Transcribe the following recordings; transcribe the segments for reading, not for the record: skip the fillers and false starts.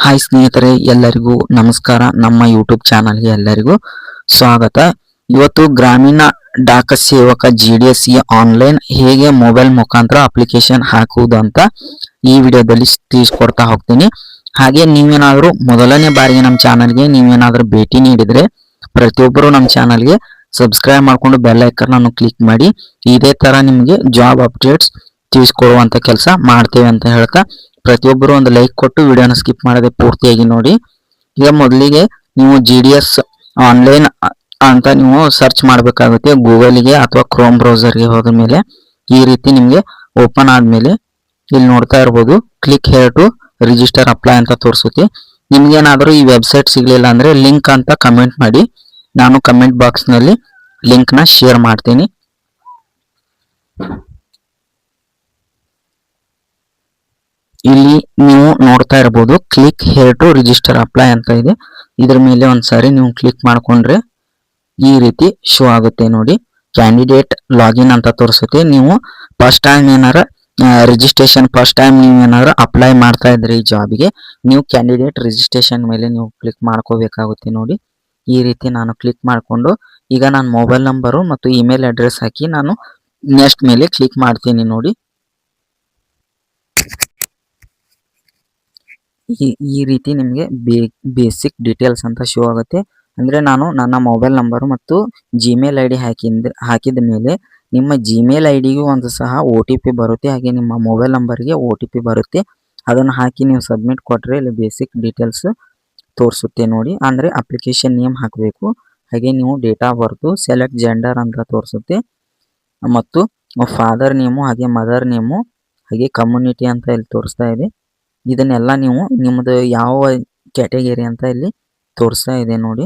Hi ಸ್ನೇಹಿತರೆ, ಎಲ್ಲರಿಗೂ ನಮಸ್ಕಾರ. ನಮ್ಮ ಯೂಟ್ಯೂಬ್ ಚಾನಲ್ಗೆ ಎಲ್ಲರಿಗೂ ಸ್ವಾಗತ. ಇವತ್ತು ಗ್ರಾಮೀಣ ಡಾಕ ಸೇವಕ GDS ಆನ್ಲೈನ್ ಹೇಗೆ ಮೊಬೈಲ್ ಮುಖಾಂತರ ಅಪ್ಲಿಕೇಶನ್ ಹಾಕುವುದು ಅಂತ ಈ ವಿಡಿಯೋದಲ್ಲಿ ತಿಳಿಸ್ಕೊಡ್ತಾ ಹೋಗ್ತೀನಿ. ಹಾಗೆ ನೀವೇನಾದರೂ ಮೊದಲನೇ ಬಾರಿಗೆ ನಮ್ಮ ಚಾನಲ್ಗೆ ನೀವೇನಾದರೂ ಭೇಟಿ ನೀಡಿದರೆ ಪ್ರತಿಯೊಬ್ಬರು ನಮ್ಮ ಚಾನಲ್ಗೆ ಸಬ್ಸ್ಕ್ರೈಬ್ ಮಾಡಿಕೊಂಡು ಬೆಲ್ ಐಕನ್ ಅನ್ನು ಕ್ಲಿಕ್ ಮಾಡಿ. ಇದೇ ತರ ನಿಮಗೆ ಜಾಬ್ ಅಪ್ಡೇಟ್ಸ್ ತಿಳಿಸ್ಕೊಡುವಂತ ಕೆಲಸ ಮಾಡ್ತೇವೆ ಅಂತ ಹೇಳ್ತಾ ಪ್ರತಿಯೊಬ್ಬರು ಒಂದು ಲೈಕ್ ಕೊಟ್ಟು ವಿಡಿಯೋನ ಸ್ಕಿಪ್ ಮಾಡದೆ ಪೂರ್ತಿಯಾಗಿ ನೋಡಿ. ಈಗ ಮೊದಲಿಗೆ ನೀವು GDS ಆನ್ಲೈನ್ ಅಂತ ನೀವು ಸರ್ಚ್ ಮಾಡಬೇಕಾಗುತ್ತೆ ಗೂಗಲ್ಗೆ ಅಥವಾ ಕ್ರೋಮ್ ಬ್ರೌಸರ್ಗೆ ಹೋದ ಮೇಲೆ ಈ ರೀತಿ ನಿಮಗೆ ಓಪನ್ ಆದ್ಮೇಲೆ ಇಲ್ಲಿ ನೋಡ್ತಾ ಇರ್ಬೋದು click here to register apply ಅಂತ ತೋರಿಸುತ್ತೆ. ನಿಮ್ಗೇನಾದರೂ ಈ ವೆಬ್ಸೈಟ್ ಸಿಗ್ಲಿಲ್ಲ ಅಂದ್ರೆ ಲಿಂಕ್ ಅಂತ ಕಮೆಂಟ್ ಮಾಡಿ, ನಾನು ಕಮೆಂಟ್ ಬಾಕ್ಸ್ ನಲ್ಲಿ ಲಿಂಕ್ ನ ಶೇರ್ ಮಾಡ್ತೀನಿ. ಇಲ್ಲಿ ನೀವು ನೋಡ್ತಾ ಇರಬಹುದು click here to register apply ಅಂತ ಇದೆ. ಇದ್ರ ಮೇಲೆ ಒಂದ್ಸಾರಿ ನೀವು ಕ್ಲಿಕ್ ಮಾಡ್ಕೊಂಡ್ರೆ ಈ ರೀತಿ ಶೋ ಆಗುತ್ತೆ ನೋಡಿ. ಕ್ಯಾಂಡಿಡೇಟ್ ಲಾಗಿನ್ ಅಂತ ತೋರಿಸುತ್ತೆ. ನೀವು ಫಸ್ಟ್ ಟೈಮ್ ಏನಾರ ರಿಜಿಸ್ಟ್ರೇಷನ್ ಫಸ್ಟ್ ಟೈಮ್ ನೀವು ಏನಾದ್ರು ಅಪ್ಲೈ ಮಾಡ್ತಾ ಇದ್ರೆ ಈ ಜಾಬ್ಗೆ ನೀವು ಕ್ಯಾಂಡಿಡೇಟ್ ರಿಜಿಸ್ಟ್ರೇಷನ್ ಮೇಲೆ ನೀವು ಕ್ಲಿಕ್ ಮಾಡ್ಕೋಬೇಕಾಗುತ್ತೆ ನೋಡಿ. ಈ ರೀತಿ ನಾನು ಕ್ಲಿಕ್ ಮಾಡಿಕೊಂಡು ಈಗ ನಾನು ಮೊಬೈಲ್ ನಂಬರು ಮತ್ತು ಇಮೇಲ್ ಅಡ್ರೆಸ್ ಹಾಕಿ ನಾನು ನೆಕ್ಸ್ಟ್ ಮೇಲೆ ಕ್ಲಿಕ್ ಮಾಡ್ತೀನಿ ನೋಡಿ. ಈ ರೀತಿ ನಿಮಗೆ ಬೇಸಿಕ್ ಡೀಟೇಲ್ಸ್ ಅಂತ ಶೋ ಆಗುತ್ತೆ. ಅಂದ್ರೆ ನಾನು ನನ್ನ ಮೊಬೈಲ್ ನಂಬರ್ ಮತ್ತು ಜಿಮೇಲ್ ID ಹಾಕಿದ ಮೇಲೆ ನಿಮ್ಮ ಜಿಮೇಲ್ ಐಡಿಗೂ ಒಂದು ಸಹ OTP ಬರುತ್ತೆ, ಹಾಗೆ ನಿಮ್ಮ ಮೊಬೈಲ್ ನಂಬರ್ಗೆ OTP ಬರುತ್ತೆ. ಅದನ್ನು ಹಾಕಿ ನೀವು ಸಬ್ಮಿಟ್ ಕೊಟ್ರೆ ಇಲ್ಲಿ ಬೇಸಿಕ್ ಡೀಟೇಲ್ಸ್ ತೋರಿಸುತ್ತೆ ನೋಡಿ. ಅಂದ್ರೆ ಅಪ್ಲಿಕೇಶನ್ ನೇಮ್ ಹಾಕಬೇಕು, ಹಾಗೆ ನೀವು date of birth, select gender ಅಂತ ತೋರಿಸುತ್ತೆ, ಮತ್ತು ಫಾದರ್ ನೇಮು ಹಾಗೆ ಮದರ್ ನೇಮು ಹಾಗೆ ಕಮ್ಯುನಿಟಿ ಅಂತ ಇಲ್ಲಿ ತೋರಿಸ್ತಾ ಇದೆ. ಇದನ್ನೆಲ್ಲ ನೀವು ನಿಮ್ಮದು ಯಾವ ಕ್ಯಾಟಗರಿ ಅಂತ ಇಲ್ಲಿ ತೋರಿಸ್ತಾ ಇದೆ ನೋಡಿ.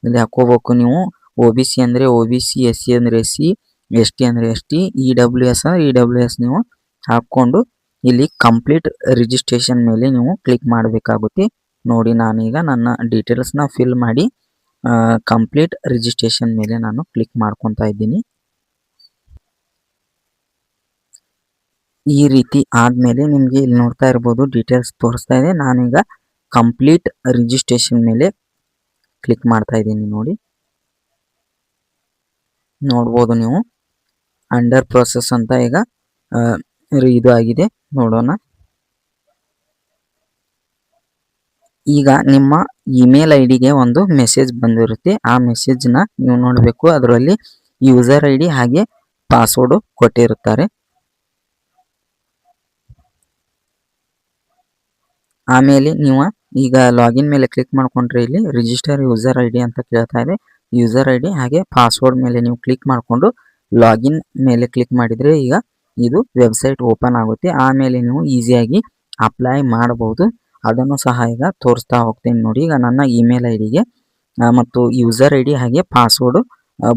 ಇಲ್ಲಿ ಹಾಕೋಬೇಕು ನೀವು. OBC ಅಂದ್ರೆ OBC, SC ಅಂದ್ರೆ SC, ST ಅಂದ್ರೆ ST, EWS ಅಂದ್ರೆ EWS ನೀವು ಹಾಕೊಂಡು ಇಲ್ಲಿ ಕಂಪ್ಲೀಟ್ ರಿಜಿಸ್ಟ್ರೇಷನ್ ಮೇಲೆ ನೀವು ಕ್ಲಿಕ್ ಮಾಡಬೇಕಾಗುತ್ತೆ ನೋಡಿ. ನಾನೀಗ ನನ್ನ ಡೀಟೇಲ್ಸ್ ನ ಫಿಲ್ ಮಾಡಿ ಕಂಪ್ಲೀಟ್ ರಿಜಿಸ್ಟ್ರೇಷನ್ ಮೇಲೆ ನಾನು ಕ್ಲಿಕ್ ಮಾಡ್ಕೊತಾ ಇದ್ದೀನಿ. ಈ ರೀತಿ ಆದ್ಮೇಲೆ ನಿಮ್ಗೆ ಇಲ್ಲಿ ನೋಡ್ತಾ ಇರಬಹುದು ಡೀಟೇಲ್ಸ್ ತೋರಿಸ್ತಾ ಇದೆ. ನಾನೀಗ ಕಂಪ್ಲೀಟ್ ರಿಜಿಸ್ಟ್ರೇಷನ್ ಮೇಲೆ ಕ್ಲಿಕ್ ಮಾಡ್ತಾ ಇದ್ದೀನಿ ನೋಡಿ. ನೋಡ್ಬೋದು ನೀವು ಅಂಡರ್ ಪ್ರೊಸೆಸ್ ಅಂತ ಈಗ ಇದು ಆಗಿದೆ. ನೋಡೋಣ. ಈಗ ನಿಮ್ಮ ಇಮೇಲ್ ಐಡಿಗೆ ಒಂದು ಮೆಸೇಜ್ ಬಂದಿರುತ್ತೆ. ಆ ಮೆಸೇಜ್ ನ ನೀವು ನೋಡಬೇಕು. ಅದರಲ್ಲಿ ಯೂಸರ್ ID ಹಾಗೆ ಪಾಸ್ವರ್ಡ್ ಕೊಟ್ಟಿರುತ್ತಾರೆ. ಆಮೇಲೆ ನೀವು ಈಗ ಲಾಗಿನ್ ಮೇಲೆ ಕ್ಲಿಕ್ ಮಾಡ್ಕೊಂಡ್ರೆ ಇಲ್ಲಿ ರಿಜಿಸ್ಟರ್ ಯೂಸರ್ ID ಅಂತ ಕೇಳ್ತಾ ಇದೆ. ಯೂಸರ್ ID ಹಾಗೆ ಪಾಸ್ವರ್ಡ್ ಮೇಲೆ ನೀವು ಕ್ಲಿಕ್ ಮಾಡಿಕೊಂಡು ಲಾಗಿನ್ ಮೇಲೆ ಕ್ಲಿಕ್ ಮಾಡಿದ್ರೆ ಈಗ ಇದು ವೆಬ್ಸೈಟ್ ಓಪನ್ ಆಗುತ್ತೆ. ಆಮೇಲೆ ನೀವು ಈಸಿಯಾಗಿ ಅಪ್ಲೈ ಮಾಡಬಹುದು. ಅದನ್ನು ಸಹ ಈಗ ತೋರಿಸ್ತಾ ಹೋಗ್ತೀನಿ ನೋಡಿ. ಈಗ ನನ್ನ ಇಮೇಲ್ ಐಡಿಗೆ ಮತ್ತು ಯೂಸರ್ ID ಹಾಗೆ ಪಾಸ್ವರ್ಡ್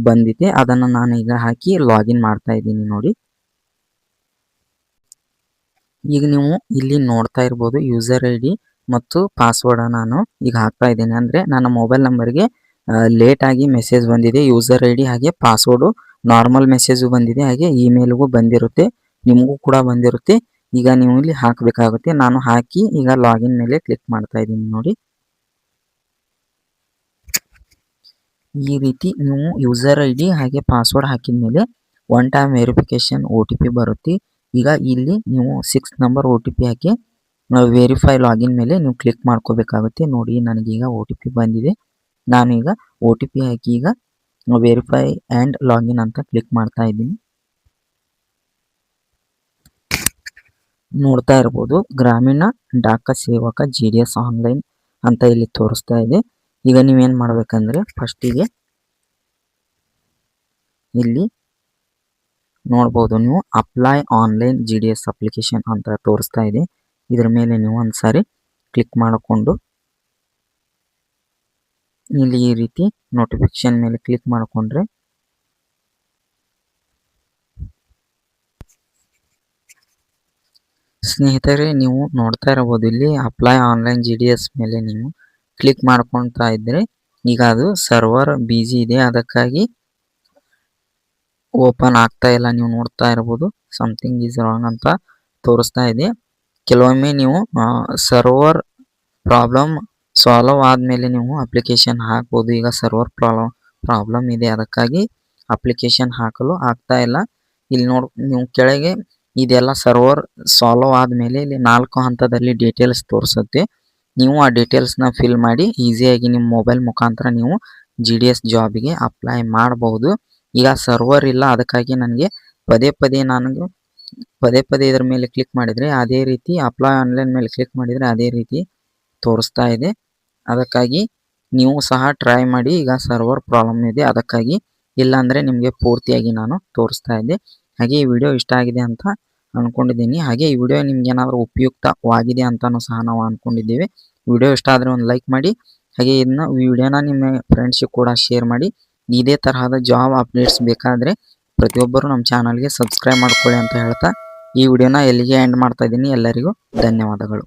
ಬಂದಿದೆ. ಅದನ್ನು ನಾನು ಈಗ ಹಾಕಿ ಲಾಗಿನ್ ಮಾಡ್ತಾ ಇದ್ದೀನಿ ನೋಡಿ. ಈಗ ನೀವು ಇಲ್ಲಿ ನೋಡ್ತಾ ಇರ್ಬೋದು ಯೂಸರ್ ID ಮತ್ತು ಪಾಸ್ವರ್ಡ್ ನಾನು ಈಗ ಹಾಕ್ತಾ ಇದ್ದೇನೆ. ಅಂದ್ರೆ ನನ್ನ ಮೊಬೈಲ್ ನಂಬರ್ಗೆ ಲೇಟ್ ಆಗಿ ಮೆಸೇಜ್ ಬಂದಿದೆ. ಯೂಸರ್ ID ಹಾಗೆ ಪಾಸ್ವರ್ಡ್ ನಾರ್ಮಲ್ ಮೆಸೇಜ್ ಬಂದಿದೆ, ಹಾಗೆ ಇಮೇಲ್ಗೂ ಬಂದಿರುತ್ತೆ, ನಿಮಗೂ ಕೂಡ ಬಂದಿರುತ್ತೆ. ಈಗ ನೀವು ಇಲ್ಲಿ ಹಾಕಬೇಕಾಗುತ್ತೆ. ನಾನು ಹಾಕಿ ಈಗ ಲಾಗಿನ್ ಮೇಲೆ ಕ್ಲಿಕ್ ಮಾಡ್ತಾ ಇದ್ದೀನಿ ನೋಡಿ. ಈ ರೀತಿ ನೀವು ಯೂಸರ್ ID ಹಾಗೆ ಪಾಸ್ವರ್ಡ್ ಹಾಕಿದ ಮೇಲೆ ಒನ್ ಟೈಮ್ ವೆರಿಫಿಕೇಶನ್ OTP ಬರುತ್ತೆ. ಈಗ ಇಲ್ಲಿ ನೀವು 6 ನಂಬರ್ OTP ಹಾಕಿ ವೆರಿಫೈ ಲಾಗಿನ್ ಮೇಲೆ ನೀವು ಕ್ಲಿಕ್ ಮಾಡ್ಕೋಬೇಕಾಗುತ್ತೆ ನೋಡಿ. ನನಗೀಗ OTP ಬಂದಿದೆ. ನಾನು ಈಗ OTP ಹಾಕಿ ಈಗ ವೆರಿಫೈ ಆ್ಯಂಡ್ ಲಾಗಿನ್ ಅಂತ ಕ್ಲಿಕ್ ಮಾಡ್ತಾ ಇದ್ದೀನಿ. ನೋಡ್ತಾ ಇರ್ಬೋದು ಗ್ರಾಮೀಣ ಡಾಕ ಸೇವಕ GDS ಆನ್ಲೈನ್ ಅಂತ ಇಲ್ಲಿ ತೋರಿಸ್ತಾ ಇದೆ. ಈಗ ನೀವೇನ್ ಮಾಡ್ಬೇಕಂದ್ರೆ ಫಸ್ಟಿಗೆ ಇಲ್ಲಿ ನೋಡ್ಬೋದು ನೀವು ಅಪ್ಲೈ ಆನ್ಲೈನ್ GDS ಅಪ್ಲಿಕೇಶನ್ ಅಂತ ತೋರಿಸ್ತಾ ಇದೆ. ಇದ್ರ ಮೇಲೆ ನೀವು ಒಂದ್ಸಾರಿ ಕ್ಲಿಕ್ ಮಾಡಿಕೊಂಡು ಇಲ್ಲಿ ಈ ರೀತಿ ನೋಟಿಫಿಕೇಶನ್ ಮೇಲೆ ಕ್ಲಿಕ್ ಮಾಡಿಕೊಂಡ್ರೆ ಸ್ನೇಹಿತರೆ ನೀವು ನೋಡ್ತಾ ಇರಬಹುದು ಇಲ್ಲಿ ಅಪ್ಲೈ ಆನ್ಲೈನ್ GDS ಮೇಲೆ ನೀವು ಕ್ಲಿಕ್ ಮಾಡ್ಕೊಳ್ತಾ ಇದ್ರೆ ಈಗ ಅದು ಸರ್ವರ್ ಬಿಜಿ ಇದೆ, ಅದಕ್ಕಾಗಿ ಓಪನ್ ಆಗ್ತಾ ಇಲ್ಲ. ನೀವು ನೋಡ್ತಾ ಇರಬಹುದು ಸಮಥಿಂಗ್ ಈಸ್ ರಾಂಗ್ ಅಂತ ತೋರಿಸ್ತಾ ಇದೆ. ಕೆಲವೊಮ್ಮೆ ನೀವು ಸರ್ವರ್ ಪ್ರಾಬ್ಲಮ್ ಸಾಲ್ವ್ ಆದಮೇಲೆ ನೀವು ಅಪ್ಲಿಕೇಶನ್ ಹಾಕ್ಬೋದು. ಈಗ ಸರ್ವರ್ ಪ್ರಾಬ್ಲಮ್ ಇದೆ, ಅದಕ್ಕಾಗಿ ಅಪ್ಲಿಕೇಶನ್ ಹಾಕಲು ಆಗ್ತಾ ಇಲ್ಲ. ಇಲ್ಲಿ ನೀವು ಕೆಳಗೆ ಇದೆಲ್ಲ ಸರ್ವರ್ ಸಾಲ್ವ್ ಆದಮೇಲೆ ಇಲ್ಲಿ 4 ಹಂತದಲ್ಲಿ ಡೀಟೇಲ್ಸ್ ತೋರಿಸುತ್ತೆ. ನೀವು ಆ ಡೀಟೇಲ್ಸ್ನ ಫಿಲ್ ಮಾಡಿ ಈಸಿಯಾಗಿ ನಿಮ್ಮ ಮೊಬೈಲ್ ಮುಖಾಂತರ ನೀವು GDS ಜಾಬಿಗೆ ಅಪ್ಲೈ ಮಾಡಬಹುದು. ಈಗ ಸರ್ವರ್ ಇಲ್ಲ, ಅದಕ್ಕಾಗಿ ನನಗೆ ಪದೇ ಪದೇ ಇದರ ಮೇಲೆ ಕ್ಲಿಕ್ ಮಾಡಿದರೆ ಅದೇ ರೀತಿ ಅಪ್ಲೈ ಆನ್ಲೈನ್ ಮೇಲೆ ಕ್ಲಿಕ್ ಮಾಡಿದರೆ ಅದೇ ರೀತಿ ತೋರಿಸ್ತಾ ಇದೆ. ಅದಕ್ಕಾಗಿ ನೀವು ಸಹ ಟ್ರೈ ಮಾಡಿ. ಈಗ ಸರ್ವರ್ ಪ್ರಾಬ್ಲಮ್ ಇದೆ, ಅದಕ್ಕಾಗಿ. ಇಲ್ಲಾಂದರೆ ನಿಮಗೆ ಪೂರ್ತಿಯಾಗಿ ನಾನು ತೋರಿಸ್ತಾ ಇದ್ದೆ. ಹಾಗೆ ಈ ವಿಡಿಯೋ ಇಷ್ಟ ಆಗಿದೆ ಅಂತ ಅಂದ್ಕೊಂಡಿದ್ದೀನಿ. ಹಾಗೆ ಈ ವಿಡಿಯೋ ನಿಮ್ಗೆ ಏನಾದರೂ ಉಪಯುಕ್ತವಾಗಿದೆ ಅಂತಲೂ ಸಹ ನಾವು ಅಂದ್ಕೊಂಡಿದ್ದೇವೆ. ವಿಡಿಯೋ ಇಷ್ಟ ಆದರೆ ಒಂದು ಲೈಕ್ ಮಾಡಿ. ಹಾಗೆ ವಿಡಿಯೋನ ನಿಮ್ಮ ಫ್ರೆಂಡ್ಸಿಗೆ ಕೂಡ ಶೇರ್ ಮಾಡಿ. ಇದೇ ತರಹದ ಜಾಬ್ ಅಪ್ಡೇಟ್ಸ್ ಬೇಕಾದರೆ ಪ್ರತಿಯೊಬ್ಬರು ನಮ್ಮ ಚಾನಲ್ಗೆ ಸಬ್ಸ್ಕ್ರೈಬ್ ಮಾಡ್ಕೊಳ್ಳಿ ಅಂತ ಹೇಳ್ತಾ ಈ ವಿಡಿಯೋನ ಎಲ್ಲಿಗೆ ಎಂಡ್ ಮಾಡ್ತಾ ಇದ್ದೀನಿ. ಎಲ್ಲರಿಗೂ ಧನ್ಯವಾದಗಳು.